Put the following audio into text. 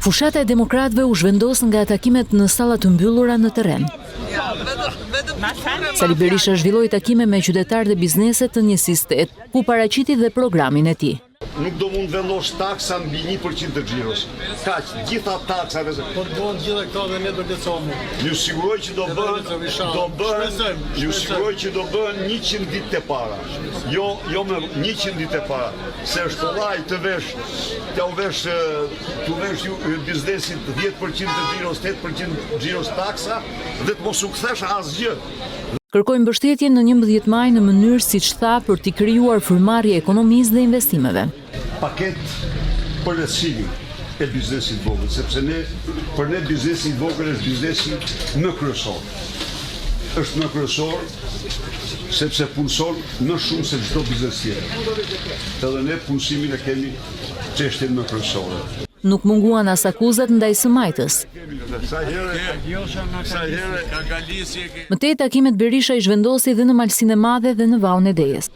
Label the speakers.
Speaker 1: Fushata e demokratëve u zhvendos nga takimet në salla të mbyllura në terren. Sali Berisha zhvilloi takime me qytetarë dhe biznese të njësisë 8, ku paraqiti dhe programin e tij.
Speaker 2: Nuk do mund vendos taksa mbi 1% të xhiros. Kaq, gjitha taksave.
Speaker 3: Po të bëhen gjitha këto dhe ne do lecohemi.
Speaker 2: Ju siguroj që do bëhen 100 ditë të para. Jo me 100 ditë të para. Se është kollaj të vesh biznesit 10% të xhiros, 8% xhiros taksa dhe të mos u kthesh asgjë.
Speaker 1: Kërkoi mbështetje në 11 maj në mënyrë siç tha për t'i krijuar frymëmarrje ekonomisë dhe investimeve.
Speaker 2: Paket për lehtësimin e biznesit vogël, sepse për ne biznesi vogël është biznesi më kryesor. Është më kryesor sepse punson më shumë se çdo biznes tjetër. Edhe ne punësimin e kemi çështjen më kryesore.
Speaker 1: Nuk munguan as akuzat ndaj së Majtës. Mëtej takimet Berisha i zhvendosi dhe në Malsinë e Madhe dhe në Vaun e Dejës.